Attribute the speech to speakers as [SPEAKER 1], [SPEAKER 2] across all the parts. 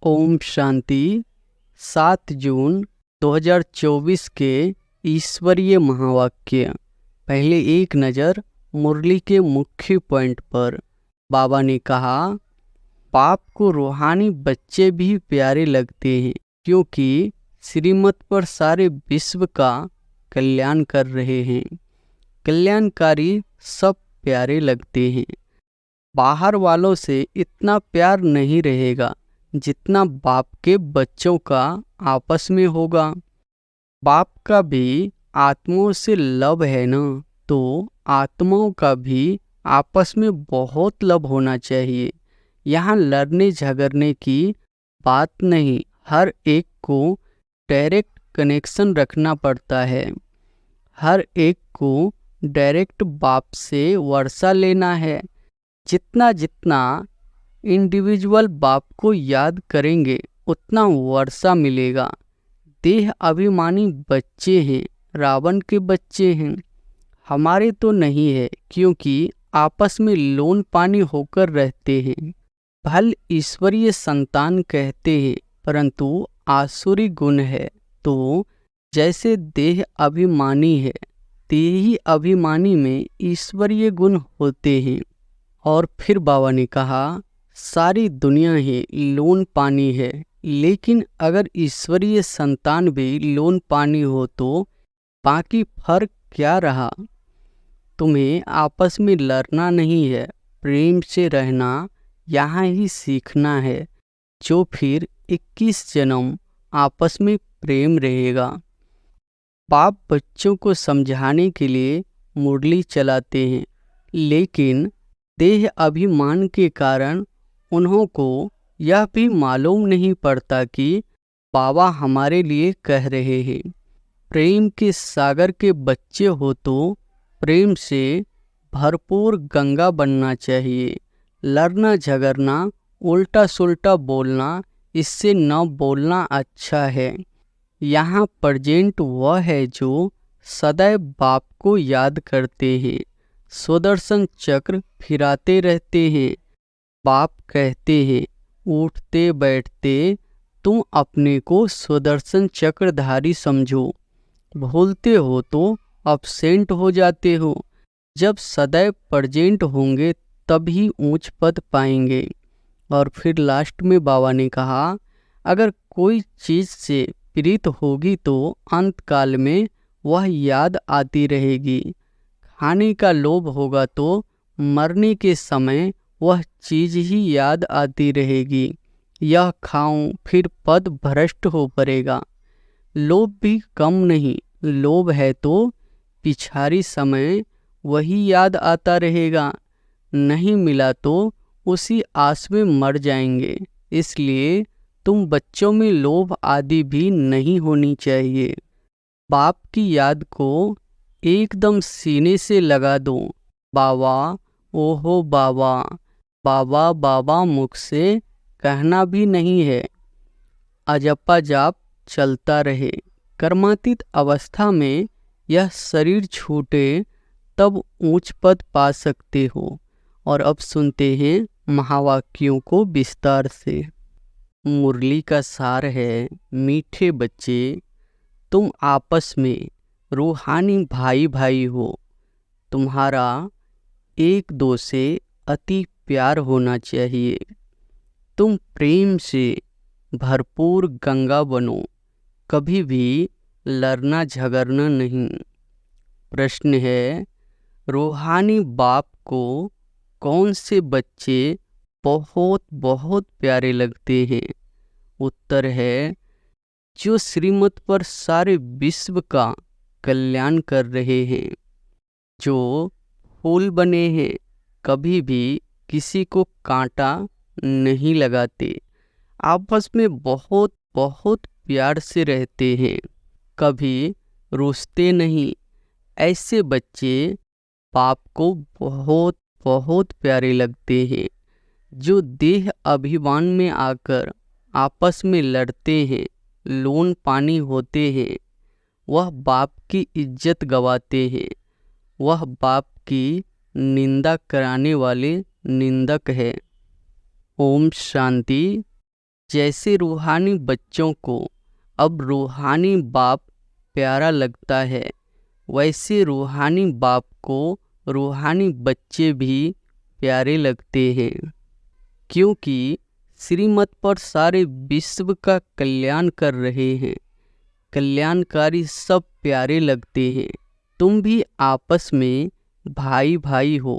[SPEAKER 1] ओम शांति। 7 जून 2024 के ईश्वरीय महावाक्य। पहले एक नज़र मुरली के मुख्य पॉइंट पर। बाबा ने कहा, पाप को रूहानी बच्चे भी प्यारे लगते हैं क्योंकि श्रीमत पर सारे विश्व का कल्याण कर रहे हैं। कल्याणकारी सब प्यारे लगते हैं। बाहर वालों से इतना प्यार नहीं रहेगा जितना बाप के बच्चों का आपस में होगा। बाप का भी आत्माओं से लव है ना, तो आत्माओं का भी आपस में बहुत लव होना चाहिए। यहाँ लड़ने झगड़ने की बात नहीं, हर एक को डायरेक्ट कनेक्शन रखना पड़ता है। हर एक को डायरेक्ट बाप से वर्षा लेना है। जितना जितना इंडिविजुअल बाप को याद करेंगे उतना वर्षा मिलेगा। देह अभिमानी बच्चे हैं, रावण के बच्चे हैं। हमारे तो नहीं है क्योंकि आपस में लोन पानी होकर रहते हैं। भल ईश्वरीय संतान कहते हैं परंतु आसुरी गुण है। तो जैसे देह अभिमानी है, देही अभिमानी में ईश्वरीय गुण होते हैं। और फिर बाबा ने कहा, सारी दुनिया ही लोन पानी है, लेकिन अगर ईश्वरीय संतान भी लोन पानी हो तो बाकी फर्क क्या रहा। तुम्हें आपस में लड़ना नहीं है, प्रेम से रहना यहाँ ही सीखना है। जो फिर 21 जन्म आपस में प्रेम रहेगा। बाप बच्चों को समझाने के लिए मुरली चलाते हैं, लेकिन देह अभिमान के कारण उन्हों को यह भी मालूम नहीं पड़ता कि बाबा हमारे लिए कह रहे हैं। प्रेम के सागर के बच्चे हो तो प्रेम से भरपूर गंगा बनना चाहिए। लड़ना झगड़ना, उल्टा सुल्टा बोलना, इससे न बोलना अच्छा है। यहाँ प्रेजेंट वह है जो सदैव बाप को याद करते हैं। सुदर्शन चक्र फिराते रहते हैं। बाप कहते हैं, उठते बैठते तुम अपने को सुदर्शन चक्रधारी समझो। भूलते हो तो अपसेंट हो जाते हो। जब सदैव प्रेजेंट होंगे तभी ऊंच पद पाएंगे। और फिर लास्ट में बाबा ने कहा, अगर कोई चीज़ से प्रीत होगी तो अंत काल में वह याद आती रहेगी। खाने का लोभ होगा तो मरने के समय वह चीज़ ही याद आती रहेगी। यह खाऊं फिर पद भ्रष्ट हो पड़ेगा। लोभ भी कम नहीं, लोभ है तो पिछारी समय वही याद आता रहेगा। नहीं मिला तो उसी आस में मर जाएंगे। इसलिए तुम बच्चों में लोभ आदि भी नहीं होनी चाहिए। बाप की याद को एकदम सीने से लगा दो। बाबा, ओहो बाबा, बाबा बाबा मुख से कहना भी नहीं है। अजपा जाप चलता रहे। कर्मातीत अवस्था में यह शरीर छूटे तब ऊंच पद पा सकते हो। और अब सुनते हैं महावाक्यों को विस्तार से। मुरली का सार है, मीठे बच्चे, तुम आपस में रूहानी भाई भाई हो। तुम्हारा एक दो से अति प्यार होना चाहिए। तुम प्रेम से भरपूर गंगा बनो, कभी भी लड़ना झगड़ना नहीं। प्रश्न है, रूहानी बाप को कौन से बच्चे बहुत बहुत प्यारे लगते हैं। उत्तर है, जो श्रीमत पर सारे विश्व का कल्याण कर रहे हैं, जो फूल बने हैं, कभी भी किसी को कांटा नहीं लगाते, आपस में बहुत बहुत प्यार से रहते हैं, कभी रूठते नहीं। ऐसे बच्चे बाप को बहुत बहुत प्यारे लगते हैं। जो देह अभिमान में आकर आपस में लड़ते हैं, लोन पानी होते हैं, वह बाप की इज्जत गवाते हैं। वह बाप की निंदा कराने वाले निंदक है। ओम शांति। जैसे रूहानी बच्चों को अब रूहानी बाप प्यारा लगता है, वैसे रूहानी बाप को रूहानी बच्चे भी प्यारे लगते हैं, क्योंकि श्रीमत पर सारे विश्व का कल्याण कर रहे हैं। कल्याणकारी सब प्यारे लगते हैं। तुम भी आपस में भाई भाई हो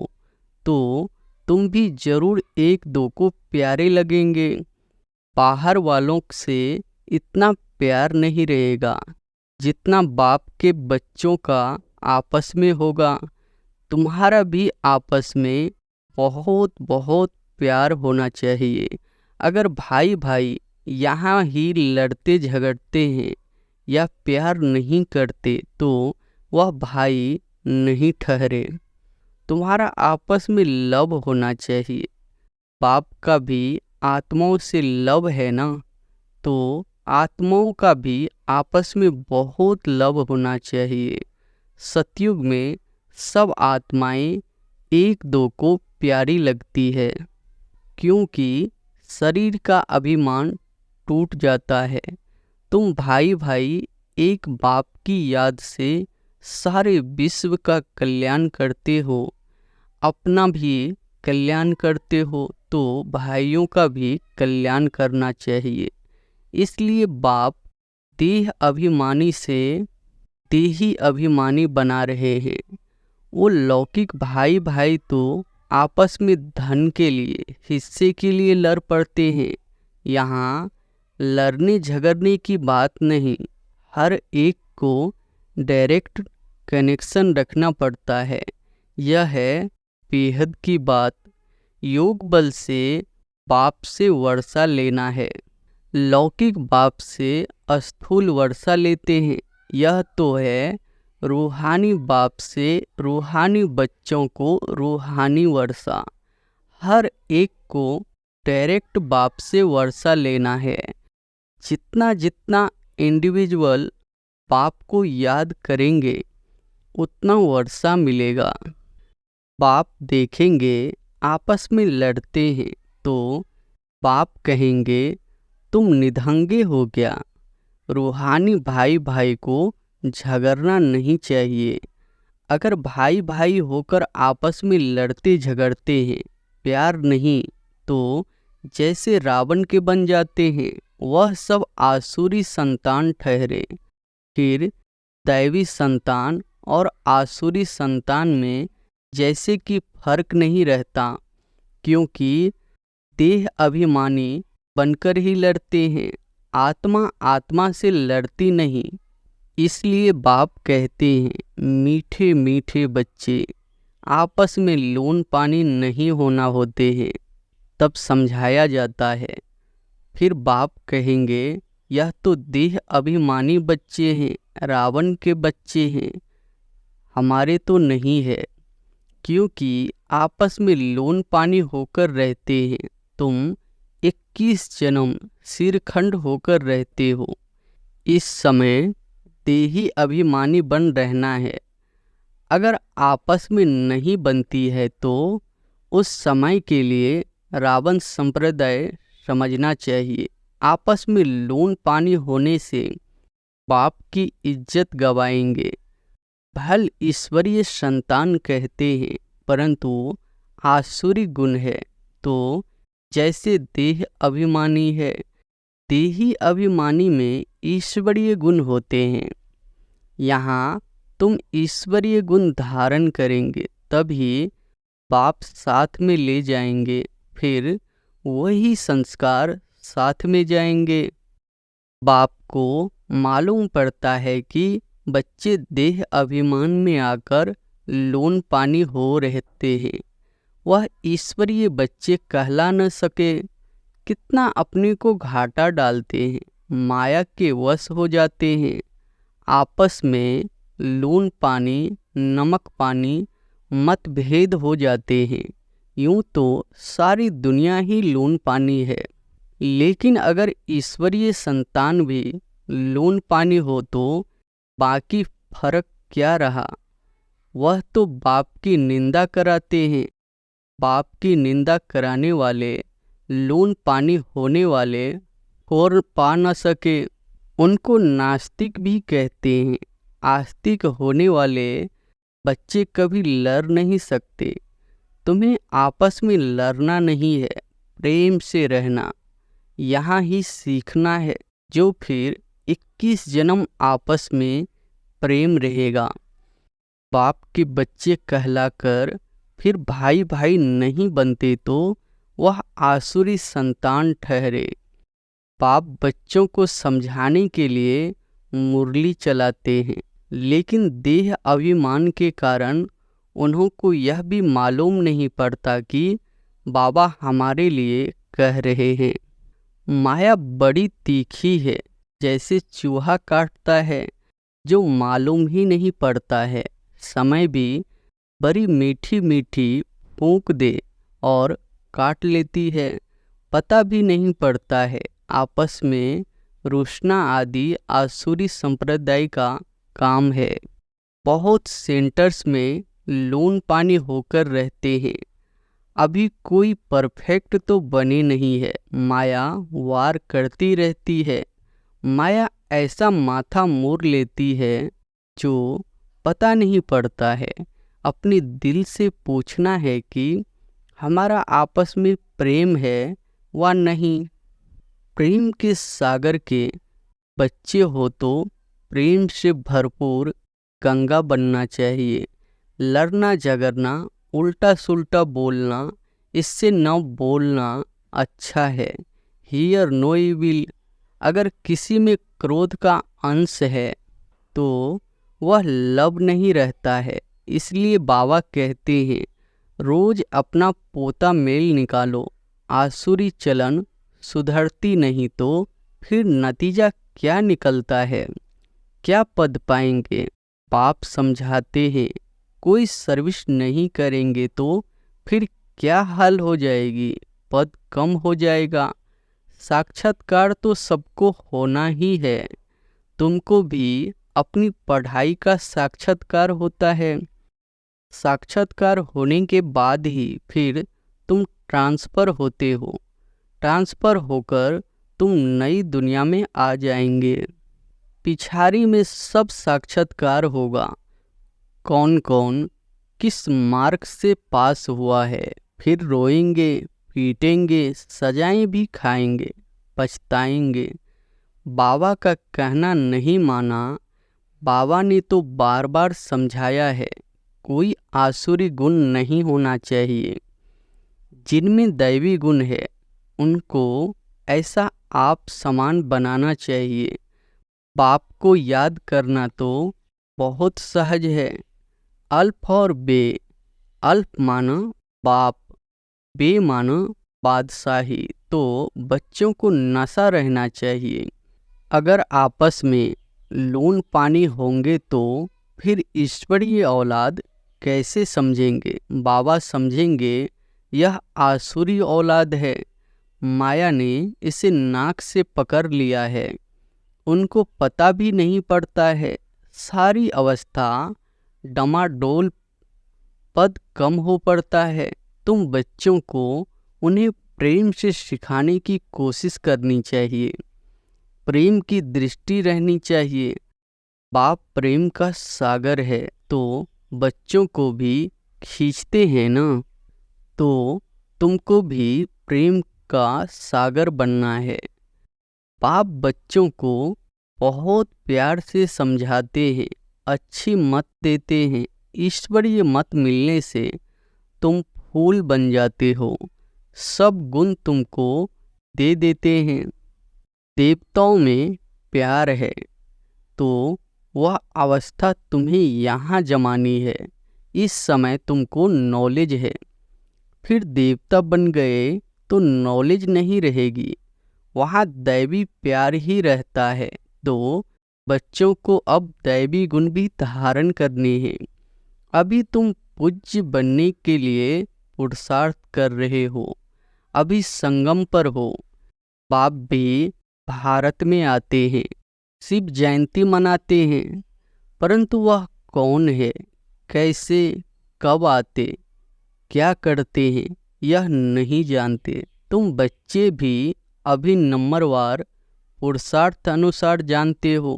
[SPEAKER 1] तो तुम भी जरूर एक दो को प्यारे लगेंगे। बाहर वालों से इतना प्यार नहीं रहेगा जितना बाप के बच्चों का आपस में होगा। तुम्हारा भी आपस में बहुत बहुत प्यार होना चाहिए। अगर भाई भाई यहाँ ही लड़ते झगड़ते हैं या प्यार नहीं करते तो वह भाई नहीं ठहरे। तुम्हारा आपस में लव होना चाहिए। बाप का भी आत्माओं से लव है ना, तो आत्माओं का भी आपस में बहुत लव होना चाहिए। सतयुग में सब आत्माएं एक दो को प्यारी लगती है, क्योंकि शरीर का अभिमान टूट जाता है। तुम भाई भाई एक बाप की याद से सारे विश्व का कल्याण करते हो, अपना भी कल्याण करते हो, तो भाइयों का भी कल्याण करना चाहिए। इसलिए बाप देह अभिमानी से देही अभिमानी बना रहे हैं। वो लौकिक भाई भाई तो आपस में धन के लिए, हिस्से के लिए लड़ पड़ते हैं। यहाँ लड़ने झगड़ने की बात नहीं, हर एक को डायरेक्ट कनेक्शन रखना पड़ता है। यह है बेहद की बात। योग बल से बाप से वर्षा लेना है, लौकिक बाप से स्थूल वर्षा लेते हैं। यह तो है रूहानी बाप से रूहानी बच्चों को रूहानी वर्षा। हर एक को डायरेक्ट बाप से वर्षा लेना है। जितना जितना इंडिविजुअल बाप को याद करेंगे उतना वर्षा मिलेगा। बाप देखेंगे आपस में लड़ते हैं तो बाप कहेंगे तुम निधंगे हो गया। रूहानी भाई भाई को झगड़ना नहीं चाहिए। अगर भाई भाई होकर आपस में लड़ते झगड़ते हैं, प्यार नहीं, तो जैसे रावण के बन जाते हैं, वह सब आसुरी संतान ठहरे। फिर दैवी संतान और आसुरी संतान में जैसे कि फर्क नहीं रहता, क्योंकि देह अभिमानी बनकर ही लड़ते हैं, आत्मा आत्मा से लड़ती नहीं। इसलिए बाप कहते हैं मीठे मीठे बच्चे, आपस में लोन पानी नहीं होना होते हैं। तब समझाया जाता है। फिर बाप कहेंगे यह तो देह अभिमानी बच्चे हैं, रावण के बच्चे हैं, हमारे तो नहीं है, क्योंकि आपस में लोन पानी होकर रहते हैं। तुम 21 जन्म सिरखंड होकर रहते हो। इस समय देही अभिमानी बन रहना है। अगर आपस में नहीं बनती है तो उस समय के लिए रावण संप्रदाय समझना चाहिए। आपस में लोन पानी होने से बाप की इज्जत गवाएंगे। भल ईश्वरीय संतान कहते हैं, परंतु आसुरी गुण है। तो जैसे देह अभिमानी है, देही अभिमानी में ईश्वरीय गुण होते हैं। यहाँ तुम ईश्वरीय गुण धारण करेंगे, तभी बाप साथ में ले जाएंगे, फिर वही संस्कार साथ में जाएंगे। बाप को मालूम पड़ता है कि बच्चे देह अभिमान में आकर लोन पानी हो रहते हैं, वह ईश्वरीय बच्चे कहला न सके। कितना अपने को घाटा डालते हैं, माया के वश हो जाते हैं। आपस में लून पानी नमक पानी मतभेद हो जाते हैं। यूं तो सारी दुनिया ही लून पानी है, लेकिन अगर ईश्वरीय संतान भी लून पानी हो तो बाकी फर्क क्या रहा। वह तो बाप की निंदा कराते हैं। बाप की निंदा कराने वाले, लून पानी होने वाले खोर पा न सके उनको नास्तिक भी कहते हैं। आस्तिक होने वाले बच्चे कभी लड़ नहीं सकते। तुम्हें आपस में लड़ना नहीं है, प्रेम से रहना यहाँ ही सीखना है, जो फिर 21 जन्म आपस में प्रेम रहेगा। बाप के बच्चे कहलाकर फिर भाई भाई नहीं बनते तो वह आसुरी संतान ठहरे। बाप बच्चों को समझाने के लिए मुरली चलाते हैं, लेकिन देह अभिमान के कारण उन्हों को यह भी मालूम नहीं पड़ता कि बाबा हमारे लिए कह रहे हैं। माया बड़ी तीखी है, जैसे चूहा काटता है जो मालूम ही नहीं पड़ता है। समय भी बड़ी मीठी मीठी फूंक दे और काट लेती है, पता भी नहीं पड़ता है। आपस में रुष्णा आदि आसुरी संप्रदाय का काम है। बहुत सेंटर्स में लून पानी होकर रहते हैं। अभी कोई परफेक्ट तो बने नहीं है। माया वार करती रहती है। माया ऐसा माथा मोड़ लेती है जो पता नहीं पड़ता है। अपने दिल से पूछना है कि हमारा आपस में प्रेम है व नहीं। प्रेम के सागर के बच्चे हो तो प्रेम से भरपूर गंगा बनना चाहिए। लड़ना झगड़ना उल्टा सुल्टा बोलना, इससे न बोलना अच्छा है। Hear no evil. अगर किसी में क्रोध का अंश है तो वह लब नहीं रहता है। इसलिए बाबा कहते हैं रोज अपना पोता मेल निकालो। आसुरी चलन सुधरती नहीं तो फिर नतीजा क्या निकलता है, क्या पद पाएंगे। बाप समझाते हैं कोई सर्विस नहीं करेंगे तो फिर क्या हाल हो जाएगी, पद कम हो जाएगा। साक्षात्कार तो सबको होना ही है। तुमको भी अपनी पढ़ाई का साक्षात्कार होता है। साक्षात्कार होने के बाद ही फिर तुम ट्रांसफ़र होते हो। ट्रांसफ़र होकर तुम नई दुनिया में आ जाएंगे। पिछाड़ी में सब साक्षात्कार होगा, कौन कौन किस मार्क से पास हुआ है। फिर रोएंगे, पीटेंगे, सजाएं भी खाएंगे, पछताएंगे। बाबा का कहना नहीं माना। बाबा ने तो बार बार समझाया है कोई आसुरी गुण नहीं होना चाहिए। जिनमें दैवी गुण है उनको ऐसा आप समान बनाना चाहिए। बाप को याद करना तो बहुत सहज है। अल्प और बे, अल्प मानो बाप, बे मानो बादशाही। तो बच्चों को नशा रहना चाहिए। अगर आपस में लून पानी होंगे तो फिर ईश्वरीय औलाद कैसे समझेंगे। बाबा समझेंगे यह आसुरी औलाद है, माया ने इसे नाक से पकड़ लिया है। उनको पता भी नहीं पड़ता है। सारी अवस्था डमाडोल, पद कम हो पड़ता है। तुम बच्चों को उन्हें प्रेम से सिखाने की कोशिश करनी चाहिए। प्रेम की दृष्टि रहनी चाहिए। बाप प्रेम का सागर है तो बच्चों को भी खींचते हैं ना। तो तुमको भी प्रेम का सागर बनना है। बाप बच्चों को बहुत प्यार से समझाते हैं, अच्छी मत देते हैं। ईश्वरीय मत मिलने से तुम फूल बन जाते हो। सब गुण तुमको दे देते हैं। देवताओं में प्यार है तो वह अवस्था तुम्हें यहाँ जमानी है। इस समय तुमको नॉलेज है। फिर देवता बन गए तो नॉलेज नहीं रहेगी, वहाँ दैवी प्यार ही रहता है। तो बच्चों को अब दैवी गुण भी धारण करने हैं। अभी तुम पूज्य बनने के लिए पुरुषार्थ कर रहे हो। अभी संगम पर हो। बाप भी भारत में आते हैं, शिव जयंती मनाते हैं, परंतु वह कौन है, कैसे, कब आते, क्या करते हैं, यह नहीं जानते। तुम बच्चे भी अभी नंबरवार पुरुषार्थ अनुसार जानते हो।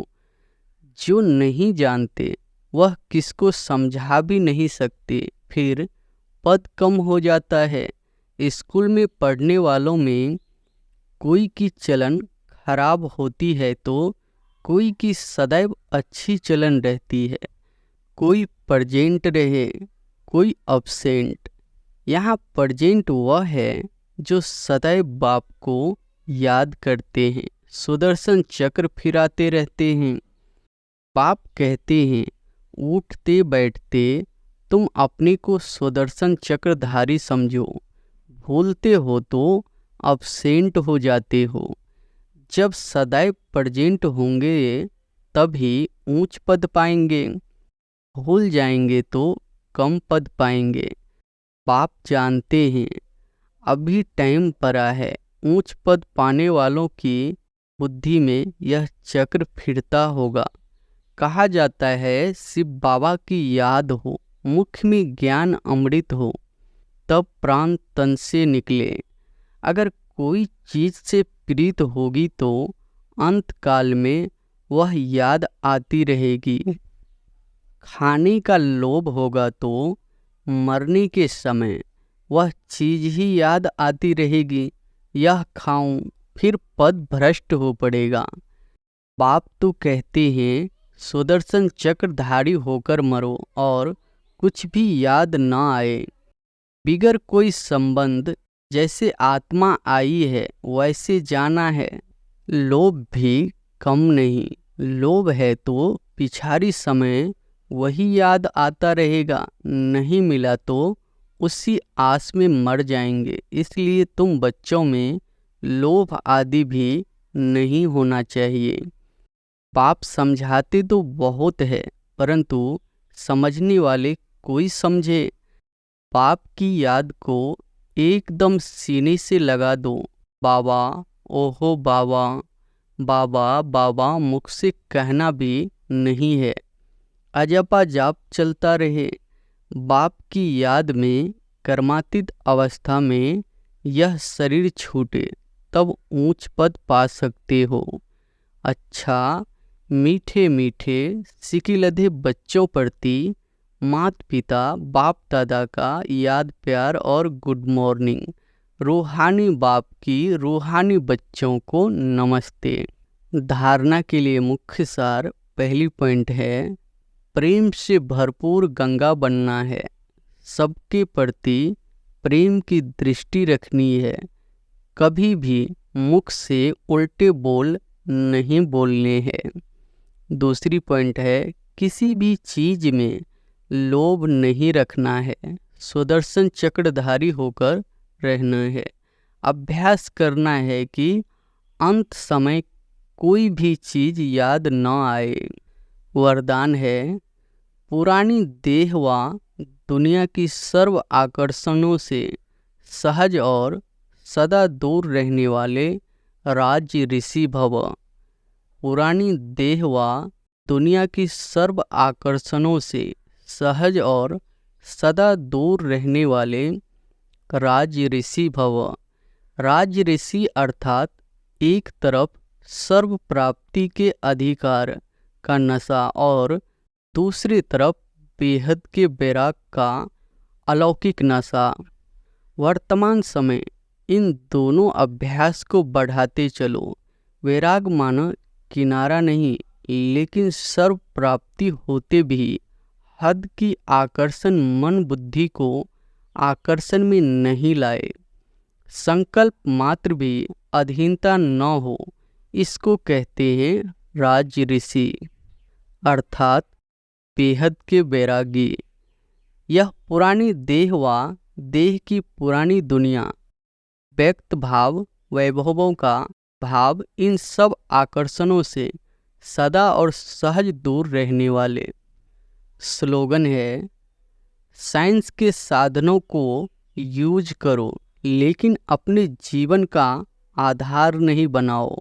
[SPEAKER 1] जो नहीं जानते वह किसको समझा भी नहीं सकते, फिर पद कम हो जाता है। स्कूल में पढ़ने वालों में कोई की चलन खराब होती है तो कोई की सदैव अच्छी चलन रहती है। कोई प्रेजेंट रहे, कोई अब्सेंट। यहाँ प्रेजेंट वह है जो सदैव बाप को याद करते हैं, सुदर्शन चक्र फिराते रहते हैं। बाप कहते हैं उठते बैठते तुम अपने को सुदर्शन चक्रधारी समझो, भूलते हो तो अब्सेंट हो जाते हो। जब सदैव प्रेजेंट होंगे तभी ऊंच पद पाएंगे, भूल जाएंगे तो कम पद पाएंगे। बाप जानते हैं अभी टाइम पड़ा है। ऊंच पद पाने वालों की बुद्धि में यह चक्र फिरता होगा। कहा जाता है शिव बाबा की याद हो, मुख में ज्ञान अमृत हो, तब प्राण तन से निकले। अगर कोई चीज से प्रीत होगी तो अंत काल में वह याद आती रहेगी। खाने का लोभ होगा तो मरने के समय वह चीज ही याद आती रहेगी, यह खाऊं, फिर पद भ्रष्ट हो पड़ेगा। बाप तो कहते हैं सुदर्शन चक्रधारी होकर मरो और कुछ भी याद न आए। बिगर कोई संबंध जैसे आत्मा आई है वैसे जाना है। लोभ भी कम नहीं, लोभ है तो पिछाड़ी समय वही याद आता रहेगा, नहीं मिला तो उसी आस में मर जाएंगे। इसलिए तुम बच्चों में लोभ आदि भी नहीं होना चाहिए। बाप समझाते तो बहुत है परंतु समझने वाले कोई समझे। बाप की याद को एकदम सीने से लगा दो। बाबा, ओहो बाबा, बाबा बाबा मुख से कहना भी नहीं है। अजपा जाप चलता रहे। बाप की याद में कर्मातीत अवस्था में यह शरीर छूटे तब ऊंच पद पा सकते हो। अच्छा, मीठे मीठे सिकिलधे बच्चों प्रति माता पिता बाप दादा का याद प्यार और गुड मॉर्निंग। रूहानी बाप की रूहानी बच्चों को नमस्ते। धारणा के लिए मुख्य सार पहली पॉइंट है प्रेम से भरपूर गंगा बनना है। सबके प्रति प्रेम की दृष्टि रखनी है। कभी भी मुख से उल्टे बोल नहीं बोलने हैं। दूसरी पॉइंट है किसी भी चीज में लोभ नहीं रखना है। सुदर्शन चक्रधारी होकर रहना है। अभ्यास करना है कि अंत समय कोई भी चीज याद न आए। वरदान है पुरानी देह व दुनिया की सर्व आकर्षणों से सहज और सदा दूर रहने वाले राज्य ऋषि भव। पुरानी देह व दुनिया की सर्व आकर्षणों से सहज और सदा दूर रहने वाले राज्य ऋषि भव। राज्य ऋषि अर्थात एक तरफ सर्व प्राप्ति के अधिकार का नशा और दूसरी तरफ बेहद के वैराग का अलौकिक नशा। वर्तमान समय इन दोनों अभ्यास को बढ़ाते चलो। वैराग मानो किनारा नहीं, लेकिन सर्व प्राप्ति होते भी हद की आकर्षण मन बुद्धि को आकर्षण में नहीं लाए। संकल्प मात्र भी अधीनता न हो, इसको कहते हैं राज्य ऋषि अर्थात बेहद के वैरागी। यह पुरानी देह व देह की पुरानी दुनिया, व्यक्त भाव, वैभवों का भाव, इन सब आकर्षणों से सदा और सहज दूर रहने वाले। स्लोगन है साइंस के साधनों को यूज करो लेकिन अपने जीवन का आधार नहीं बनाओ।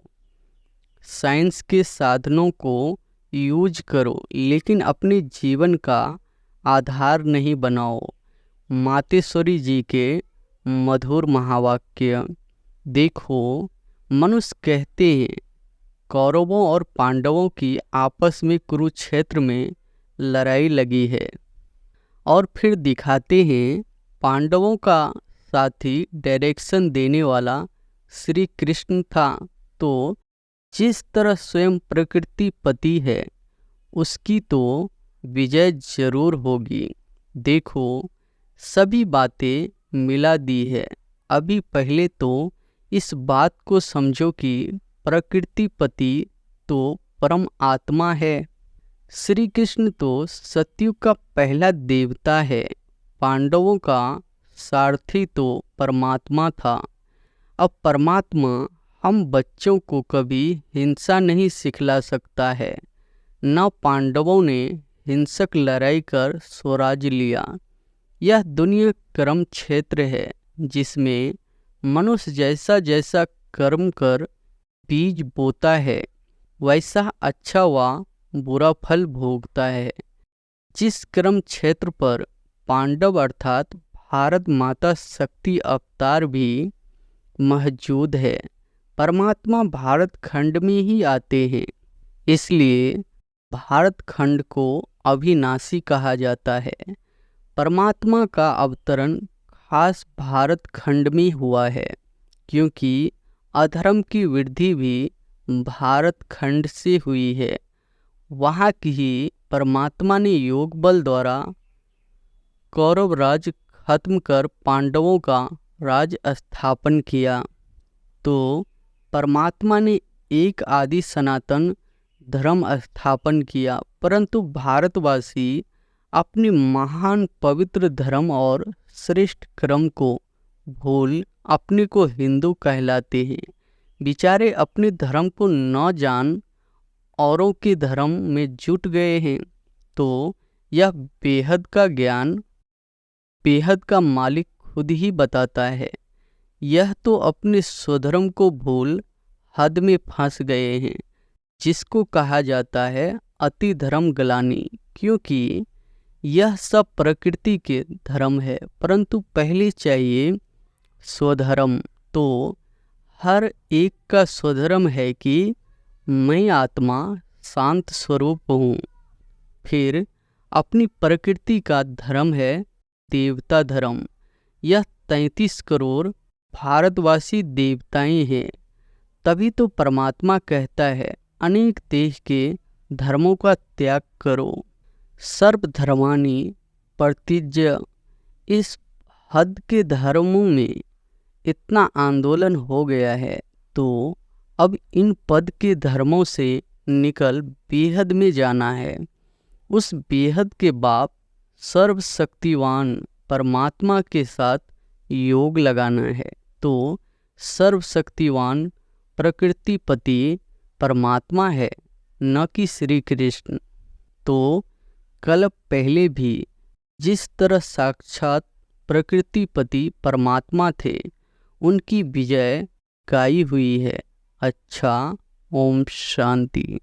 [SPEAKER 1] साइंस के साधनों को यूज करो लेकिन अपने जीवन का आधार नहीं बनाओ। मातेश्वरी जी के मधुर महावाक्य। देखो, मनुष्य कहते हैं कौरवों और पांडवों की आपस में कुरुक्षेत्र में लड़ाई लगी है। और फिर दिखाते हैं पांडवों का साथी डायरेक्शन देने वाला श्री कृष्ण था। तो जिस तरह स्वयं प्रकृति पति है उसकी तो विजय जरूर होगी। देखो सभी बातें मिला दी है। अभी पहले तो इस बात को समझो कि प्रकृति पति तो परम आत्मा है। श्री कृष्ण तो सतयुग का पहला देवता है। पांडवों का सारथी तो परमात्मा था। अब परमात्मा हम बच्चों को कभी हिंसा नहीं सिखला सकता है। न पांडवों ने हिंसक लड़ाई कर स्वराज लिया। यह दुनिया कर्म क्षेत्र है जिसमें मनुष्य जैसा जैसा कर्म कर बीज बोता है वैसा अच्छा व बुरा फल भोगता है। जिस कर्म क्षेत्र पर पांडव अर्थात भारत माता शक्ति अवतार भी मौजूद है, परमात्मा भारत खंड में ही आते हैं। इसलिए भारत खंड को अविनाशी कहा जाता है। परमात्मा का अवतरण खास भारत खंड में हुआ है क्योंकि अधर्म की वृद्धि भी भारत खंड से हुई है। वहाँ की ही परमात्मा ने योग बल द्वारा कौरव राज खत्म कर पांडवों का राज स्थापन किया। तो परमात्मा ने एक आदि सनातन धर्म स्थापन किया, परंतु भारतवासी अपने महान पवित्र धर्म और श्रेष्ठ क्रम को भूल अपने को हिंदू कहलाते हैं। बेचारे अपने धर्म को न जान औरों के धर्म में जुट गए हैं। तो यह बेहद का ज्ञान बेहद का मालिक खुद ही बताता है। यह तो अपने स्वधर्म को भूल हद में फंस गए हैं, जिसको कहा जाता है अति धर्म ग्लानि। क्योंकि यह सब प्रकृति के धर्म है, परंतु पहले चाहिए स्वधर्म। तो हर एक का स्वधर्म है कि मैं आत्मा शांत स्वरूप हूँ। फिर अपनी प्रकृति का धर्म है देवता धर्म। यह 33 करोड़ भारतवासी देवताएं हैं। तभी तो परमात्मा कहता है अनेक देश के धर्मों का त्याग करो, सर्वधर्मानि परित्यज्य। इस हद के धर्मों में इतना आंदोलन हो गया है, तो अब इन पद के धर्मों से निकल बेहद में जाना है। उस बेहद के बाप सर्वशक्तिवान परमात्मा के साथ योग लगाना है। तो सर्वशक्तिवान प्रकृतिपति परमात्मा है, न कि श्री कृष्ण। तो कल पहले भी जिस तरह साक्षात प्रकृतिपति परमात्मा थे, उनकी विजय गाई हुई है। अच्छा, ओम शांति।